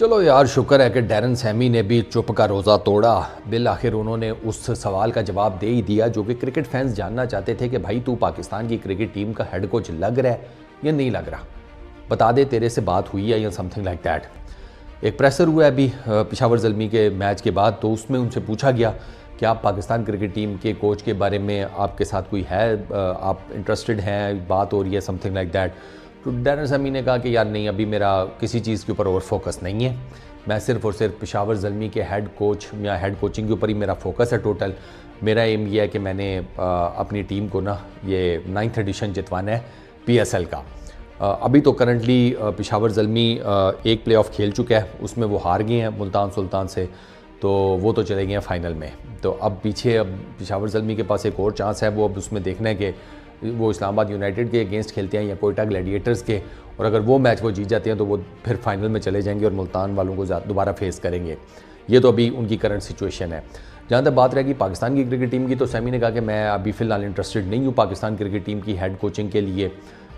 چلو یار شکر ہے کہ ڈیرن سیمی نے بھی چپ کا روزہ توڑا، بالآخر انہوں نے اس سوال کا جواب دے ہی دیا جو کہ کرکٹ فینس جاننا چاہتے تھے کہ بھائی تو پاکستان کی کرکٹ ٹیم کا ہیڈ کوچ لگ رہا ہے یا نہیں لگ رہا، بتا دے تیرے سے بات ہوئی ہے یا سم تھنگ لائک دیٹ۔ ایک پریسر ہوا ہے ابھی پشاور زلمی کے میچ کے بعد، تو اس میں ان سے پوچھا گیا کہ آپ پاکستان کرکٹ ٹیم کے کوچ کے بارے میں آپ کے ساتھ کوئی ہے، آپ انٹرسٹڈ ہیں، بات ہو رہی ہے سم تھنگ لائک دیٹ۔ تو ڈیرن سیمی نے کہا کہ یار نہیں، ابھی میرا کسی چیز کے اوپر اور فوکس نہیں ہے، میں صرف اور صرف پشاور زلمی کے ہیڈ کوچ یا ہیڈ کوچنگ کے اوپر ہی میرا فوکس ہے ٹوٹل۔ میرا ایم یہ ہے کہ میں نے اپنی ٹیم کو یہ 9th ایڈیشن جتوانا ہے پی ایس ایل کا۔ ابھی تو کرنٹلی پشاور زلمی ایک پلے آف کھیل چکا ہے، اس میں وہ ہار گئے ہیں ملتان سلطان سے، تو وہ تو چلے گئے ہیں فائنل میں۔ تو اب پیچھے پشاور زلمی کے پاس ایک اور چانس ہے، وہ اب اس میں دیکھنا ہے کہ وہ اسلام آباد یونائٹڈ کے اگینسٹ کھیلتے ہیں یا کوئٹہ گلیڈیٹرز کے، اور اگر وہ میچ وہ جیت جاتے ہیں تو وہ پھر فائنل میں چلے جائیں گے اور ملتان والوں کو دوبارہ فیس کریں گے۔ یہ تو ابھی ان کی کرنٹ سچویشن ہے۔ جہاں تک بات رہے گی پاکستان کی کرکٹ ٹیم کی، تو سیمی نے کہا کہ میں ابھی فی الحال انٹرسٹڈ نہیں ہوں پاکستان کرکٹ ٹیم کی ہیڈ کوچنگ کے لیے،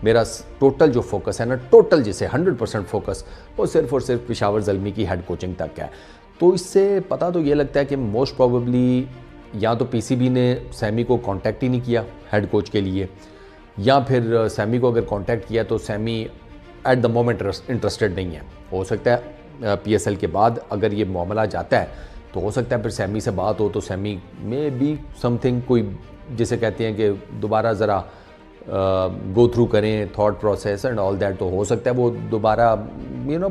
میرا ٹوٹل جو فوکس ہے ٹوٹل جسے 100% فوکس وہ صرف اور صرف پشاور زلمی کی ہیڈ کوچنگ تک ہے۔ تو اس سے پتہ تو یہ لگتا ہے کہ موسٹ پروبیبلی یا تو پی سی بی نے سیمی کو کانٹیکٹ ہی نہیں کیا ہیڈ کوچ کے لیے، یا پھر سیمی کو اگر کانٹیکٹ کیا تو سیمی ایٹ دا مومنٹ انٹرسٹڈ نہیں ہے۔ ہو سکتا ہے پی ایس ایل کے بعد اگر یہ معاملہ جاتا ہے تو ہو سکتا ہے پھر سیمی سے بات ہو، تو سیمی میں بھی سم تھنگ کوئی جسے کہتے ہیں کہ دوبارہ ذرا گو تھرو کریں thought process and all that, تو ہو سکتا ہے وہ دوبارہ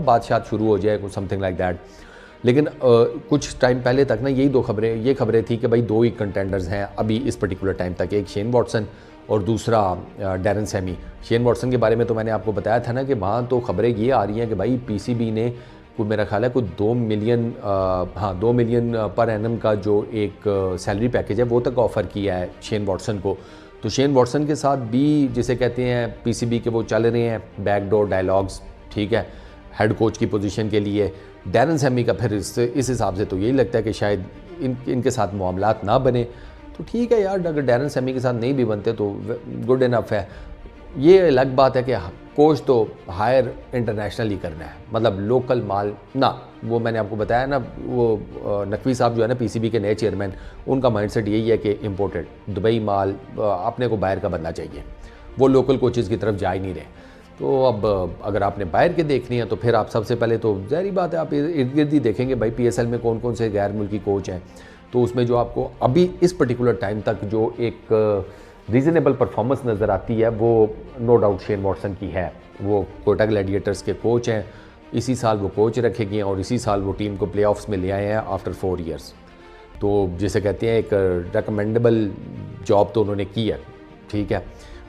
بادشاہت شروع ہو جائے سم تھنگ لائک دیٹ۔ لیکن کچھ ٹائم پہلے تک یہ خبریں تھیں کہ بھائی دو ہی کنٹینڈرز ہیں ابھی اس پرٹیکولر ٹائم تک، ایک شین واٹسن اور دوسرا ڈیرن سیمی۔ شین واٹسن کے بارے میں تو میں نے آپ کو بتایا تھا نا کہ وہاں تو خبریں یہ آ رہی ہیں کہ بھائی پی سی بی نے کوئی میرا خیال ہے کوئی 2 ملین پر اینم کا جو ایک سیلری پیکیج ہے وہ تک آفر کیا ہے شین واٹسن کو۔ تو شین واٹسن کے ساتھ بھی جسے کہتے ہیں پی سی بی کے وہ چل رہے ہیں بیک ڈور ڈائلاگز، ٹھیک ہے، ہیڈ کوچ کی پوزیشن کے لیے۔ ڈیرن سیمی کا پھر اس حساب سے تو یہی لگتا ہے کہ شاید ان کے ساتھ معاملات نہ بنے، تو ٹھیک ہے یار، اگر ڈیرن سیمی کے ساتھ نہیں بھی بنتے تو گڈ انف ہے۔ یہ الگ بات ہے کہ کوچ تو ہائر انٹرنیشنل ہی کرنا ہے، مطلب لوکل مال نہ، وہ میں نے آپ کو بتایا نا، وہ نقوی صاحب جو ہے نا پی سی بی کے نئے چیئرمین، ان کا مائنڈ سیٹ یہی ہے کہ امپورٹڈ دبئی مال، اپنے کو باہر کا بننا چاہیے، وہ لوکل کوچز کی طرف جا ہی نہیں رہے۔ تو اب اگر آپ نے باہر کے دیکھنی ہے تو پھر آپ سب سے پہلے تو ظاہری بات ہے آپ ارد گرد ہی دیکھیں گے بھائی پی ایس ایل میں کون کون سے غیر ملکی کوچ ہیں، تو اس میں جو آپ کو ابھی اس پرٹیکولر ٹائم تک جو ایک ریزنیبل پرفارمنس نظر آتی ہے وہ نو ڈاؤٹ شین واٹسن کی ہے۔ وہ کوئٹہ گلیڈیٹرز کے کوچ ہیں، اسی سال وہ کوچ رکھے گئے ہیں اور اسی سال وہ ٹیم کو پلے آفس میں لے آئے ہیں آفٹر 4 ایئرس۔ تو جسے کہتے ہیں ایک ریکمینڈیبل جاب تو انہوں نے کی ہے، ٹھیک ہے،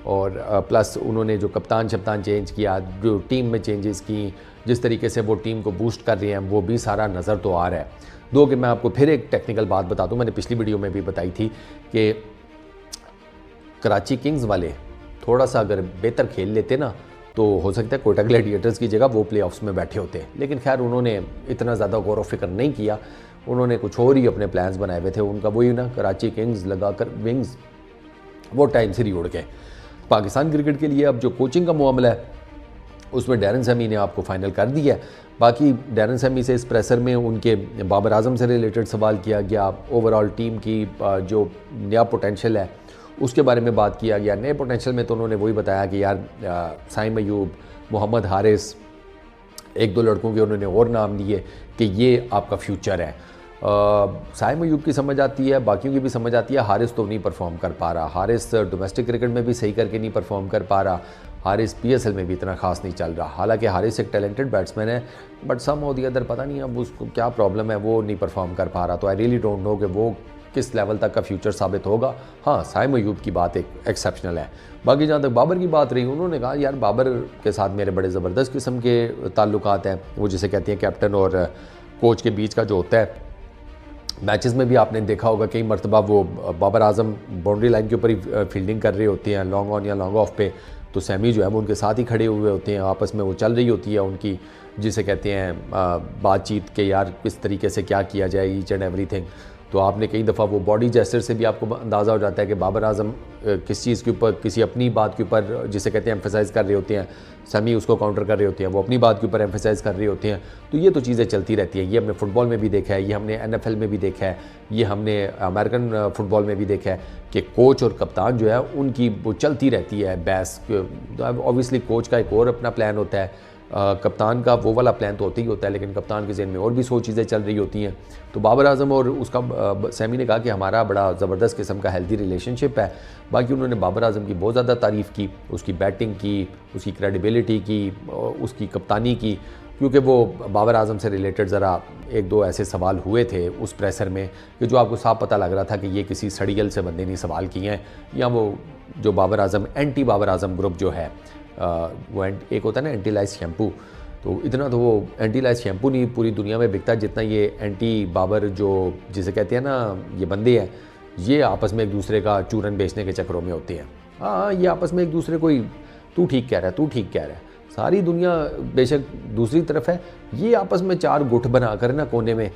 اور پلس انہوں نے جو کپتان شپتان چینج کیا، جو ٹیم میں چینجز کی، جس طریقے سے وہ ٹیم کو بوسٹ کر رہے ہیں وہ بھی سارا نظر تو آ رہا ہے۔ دو کہ میں آپ کو پھر ایک ٹیکنیکل بات بتا دوں، میں نے پچھلی ویڈیو میں بھی بتائی تھی کہ کراچی کنگز والے تھوڑا سا اگر بہتر کھیل لیتے نا تو ہو سکتا ہے کوئٹہ گلیڈیٹرز کی جگہ وہ پلے آفس میں بیٹھے ہوتے، لیکن خیر انہوں نے اتنا زیادہ غور و فکر نہیں کیا، انہوں نے کچھ اور ہی اپنے پلانز بنائے ہوئے تھے، ان کا وہی نا کراچی کنگز لگا کر ونگز، وہ ٹائم سے ہی اڑ گئے۔ پاکستان کرکٹ کے لیے اب جو کوچنگ کا معاملہ ہے اس میں ڈیرن سیمی نے آپ کو فائنل کر دیا ہے۔ باقی ڈیرن سیمی سے اس پریسر میں ان کے بابر اعظم سے ریلیٹڈ سوال کیا گیا، اوور آل ٹیم کی جو نیا پوٹینشل ہے اس کے بارے میں بات کیا گیا۔ نئے پوٹینشل میں تو انہوں نے وہی بتایا کہ یار سائم ایوب، محمد حارث، ایک دو لڑکوں کے انہوں نے اور نام لیے کہ یہ آپ کا فیوچر ہے۔ سائم ایوب کی سمجھ آتی ہے، باقیوں کی بھی سمجھ آتی ہے، حارث تو نہیں پرفارم کر پا رہا، حارث ڈومیسٹک کرکٹ میں بھی صحیح کر کے نہیں پرفارم کر پا رہا، حارث پی ایس ایل میں بھی اتنا خاص نہیں چل رہا، حالانکہ حارث ایک ٹیلنٹڈ بیٹسمین ہے، but some who the other پتہ نہیں اب اس کو کیا پرابلم ہے، وہ نہیں پرفارم کر پا رہا۔ تو آئی ریئلی ڈونٹ نو کہ وہ کس لیول تک کا فیوچر ثابت ہوگا۔ ہاں سائم ایوب کی بات ایک ایکسیپشنل ہے۔ باقی جہاں تک بابر کی بات رہی، انہوں نے کہا یار بابر کے ساتھ میرے بڑے زبردست قسم کے تعلقات ہیں، وہ جسے کہتے ہیں کیپٹن اور کوچ کے بیچ کا جو ہوتا ہے۔ میچز میں بھی آپ نے دیکھا ہوگا کئی مرتبہ وہ بابر اعظم باؤنڈری لائن کے اوپر ہی فیلڈنگ کر رہے ہوتے ہیں لانگ آن یا لانگ آف پہ، تو سیمی جو ہے وہ ان کے ساتھ ہی کھڑے ہوئے ہوتے ہیں، آپس میں وہ چل رہی ہوتی ہے ان کی جسے کہتے ہیں بات چیت کہ یار کس طریقے سے کیا کیا جائے، ایچ اینڈ ایوری تھنگ۔ تو آپ نے کئی دفعہ وہ باڈی جیسچر سے بھی آپ کو اندازہ ہو جاتا ہے کہ بابر اعظم کس چیز کے اوپر، کسی اپنی بات کے اوپر جسے کہتے ہیں ایمفیسائز کر رہے ہوتے ہیں، سیمی اس کو کاؤنٹر کر رہے ہوتے ہیں، وہ اپنی بات کے اوپر ایمفیسائز کر رہے ہوتے ہیں. تو یہ تو چیزیں چلتی رہتی ہیں. یہ ہم نے فٹ بال میں بھی دیکھا ہے، یہ ہم نے NFL میں بھی دیکھا ہے، یہ ہم نے امریکن فٹ بال میں بھی دیکھا ہے کہ کوچ اور کپتان جو ہے ان کی وہ چلتی رہتی ہے بحث. اوبویسلی کوچ کا ایک اور اپنا پلان ہوتا ہے، کپتان کا وہ والا پلان تو ہوتا ہی ہوتا ہے، لیکن کپتان کے ذہن میں اور بھی 100 چیزیں چل رہی ہوتی ہیں. تو بابر اعظم اور اس کا سیمی نے کہا کہ ہمارا بڑا زبردست قسم کا ہیلدی ریلیشن شپ ہے. باقی انہوں نے بابر اعظم کی بہت زیادہ تعریف کی، اس کی بیٹنگ کی، اس کی کریڈیبلٹی کی، اس کی کپتانی کی، کیونکہ وہ بابر اعظم سے ریلیٹڈ ذرا ایک دو ایسے سوال ہوئے تھے اس پریسر میں کہ جو آپ کو صاف پتہ لگ رہا تھا کہ یہ کسی سڑیل سے بندے نہیں سوال کیے ہیں، یا وہ جو بابر اعظم اینٹی بابر اعظم گروپ جو ہے، وہ ایک ہوتا ہے نا اینٹی لائس شیمپو، تو اتنا تو وہ اینٹی لائس شیمپو نہیں پوری دنیا میں بکتا جتنا یہ اینٹی بابر جو جسے کہتے ہیں نا یہ بندے ہیں، یہ آپس میں ایک دوسرے کا چورن بیچنے کے چکروں میں ہوتے ہیں. ہاں یہ آپس میں ایک دوسرے کو تو ٹھیک کہہ رہا ہے، تو ٹھیک کہہ رہا ہے. ساری دنیا بے شک دوسری طرف ہے، یہ آپس میں 4 گٹھ بنا کر نا کونے میں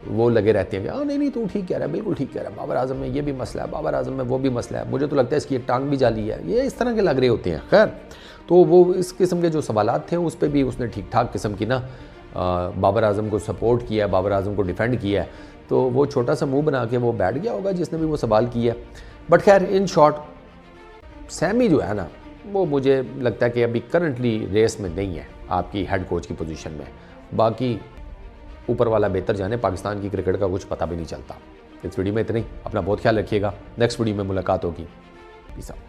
وہ لگے رہتے ہیں کہ ہاں نہیں تو ٹھیک کہہ رہا ہے، بالکل ٹھیک کہہ رہا ہے، بابر اعظم میں یہ بھی مسئلہ ہے، بابر اعظم میں وہ بھی مسئلہ ہے، مجھے تو لگتا ہے اس کی ایک ٹانگ بھی جالی ہے، یہ اس طرح کے لگ رہے ہوتے ہیں. خیر تو وہ اس قسم کے جو سوالات تھے اس پہ بھی اس نے ٹھیک ٹھاک قسم کی نا بابر اعظم کو سپورٹ کیا ہے، بابر اعظم کو ڈیفینڈ کیا ہے. تو وہ چھوٹا سا منہ بنا کے وہ بیٹھ گیا ہوگا جس نے بھی وہ سوال کیا ہے. بٹ خیر ان شارٹ سیمی جو ہے نا وہ مجھے لگتا ہے کہ ابھی کرنٹلی ریس میں نہیں ہے آپ کی ہیڈ کوچ کی پوزیشن میں. باقی اوپر والا بہتر جانے، پاکستان کی کرکٹ کا کچھ پتہ بھی نہیں چلتا. اس ویڈیو میں اتنا ہی، اپنا بہت خیال رکھیے گا. نیکسٹ ویڈیو میں ملاقات ہوگی. پیس آؤٹ.